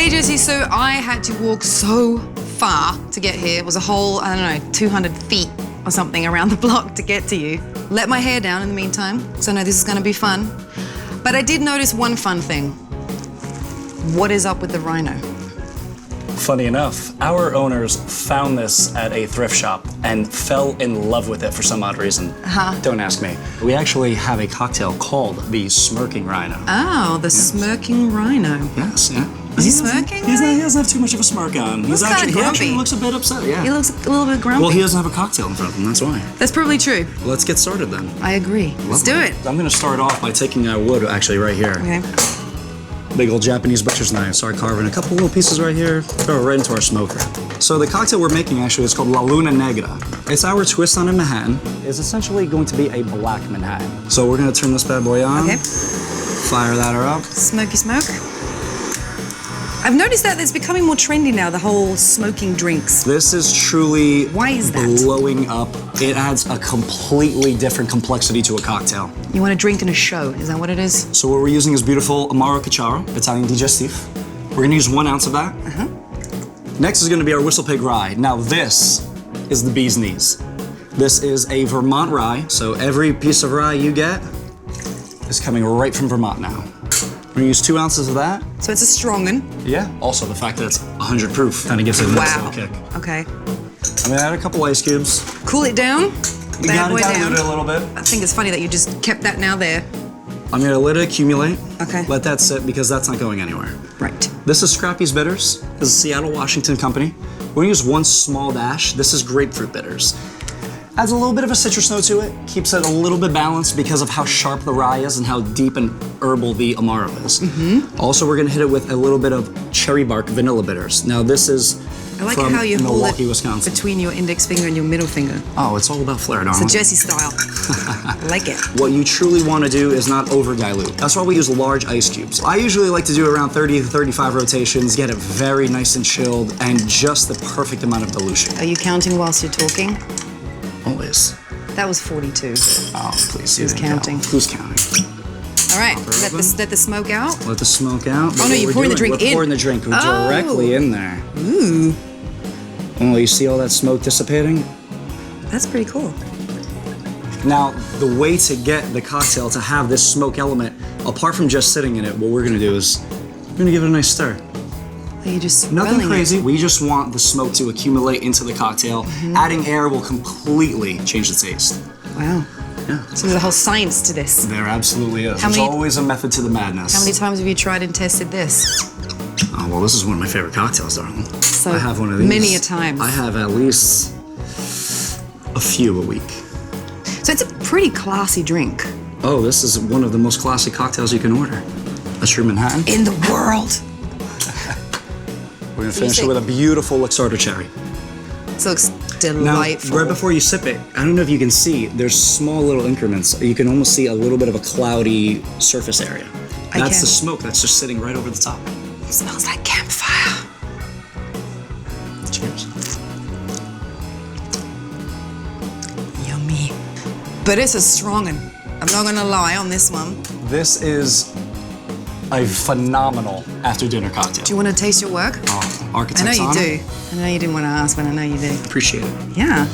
Hey Jesse, so I had to walk so far to get here. It was a whole, I don't know, 200 feet or something around the block to get to you. Let my hair down in the meantime, because I know this is gonna be fun. But I did notice one fun thing. What is up with the rhino? Funny enough, our owners found this at a thrift shop and fell in love with it for some odd reason. Don't ask me. We actually have a cocktail called the Smirking Rhino. Oh, the Smirking Rhino. Yes, yeah. Is he smirking? He doesn't have too much of a smirk on. He actually looks a bit upset, yeah. He looks a little bit grumpy. Well, he doesn't have a cocktail in front of him, that's why. That's probably true. Let's get started then. I agree. Let's do it. I'm gonna start off by taking our wood actually right here. Okay. Big old Japanese butcher's knife. Start carving a couple little pieces right here. Throw it right into our smoker. So the cocktail we're making actually is called Luna Negra. It's our twist on a Manhattan. It's essentially going to be a black Manhattan. So we're gonna turn this bad boy on. Okay. Fire that up. Smoky smoke. I've noticed that it's becoming more trendy now, the whole smoking drinks. This is truly Why is that? blowing up. It adds a completely different complexity to a cocktail. You want to drink in a show, is that what it is? So what we're using is beautiful Amaro Cacciaro, Italian digestif. We're gonna use 1 ounce of that. Next is gonna be our WhistlePig Rye. Now this is the bee's knees. This is a Vermont rye, so every piece of rye you get is coming right from Vermont now. We're gonna use 2 ounces of that. So it's a strong one. Yeah. Also, the fact that it's 100 proof kind of gives it a nice little kick. Okay. I'm gonna add a couple ice cubes. Cool it down. We gotta dilute it a little bit. I think it's funny that you just kept that now there. I'm gonna let it accumulate. Okay. Let that sit because that's not going anywhere. Right. This is Scrappy's Bitters. This is a Seattle, Washington company. We're gonna use 1 small dash. This is Grapefruit Bitters. Adds a little bit of a citrus note to it. Keeps it a little bit balanced because of how sharp the rye is and how deep and herbal the Amaro is. Also, we're gonna hit it with a little bit of cherry bark vanilla bitters. Now this is I like from how you hold Milwaukee, it Wisconsin. between your index finger and your middle finger. Oh, it's all about flair, darling. It's a Jesse style. I like it. What you truly want to do is not over dilute. That's why we use large ice cubes. I usually like to do around 30 to 35 rotations, get it very nice and chilled, and just the perfect amount of dilution. Are you counting whilst you're talking? Always. That was 42. Oh, please. Who's counting? Who's counting? All right, let the smoke out. Let the smoke out. Oh no, you're pouring the drink in. We're pouring the drink directly in there. Ooh. Oh, you see all that smoke dissipating? That's pretty cool. Now, the way to get the cocktail to have this smoke element, apart from just sitting in it, what we're gonna do is we're gonna give it a nice stir. Are you just Nothing crazy. We just want the smoke to accumulate into the cocktail. Adding air will completely change the taste. Wow. Yeah. So there's a whole science to this. There absolutely is. How There's many- always a method to the madness. How many times have you tried and tested this? Oh, well, this is one of my favorite cocktails, darling. So I have one of these. many a time. I have at least a few a week. So it's a pretty classy drink. Oh, this is one of the most classic cocktails you can order. A true Manhattan. In the world. We're gonna finish it with a beautiful Luxardo cherry. This looks delightful. Now, right before you sip it, I don't know if you can see, there's small little increments. You can almost see a little bit of a cloudy surface area. That's the smoke that's just sitting right over the top. It smells like campfire. Cheers. Yummy. But it's a strong one. I'm not gonna lie on this one. This is a phenomenal after-dinner cocktail. Do you want to taste your work? Oh, Architect's I know you Honor. do. I know you didn't want to ask, but I know you do. Appreciate it. Yeah.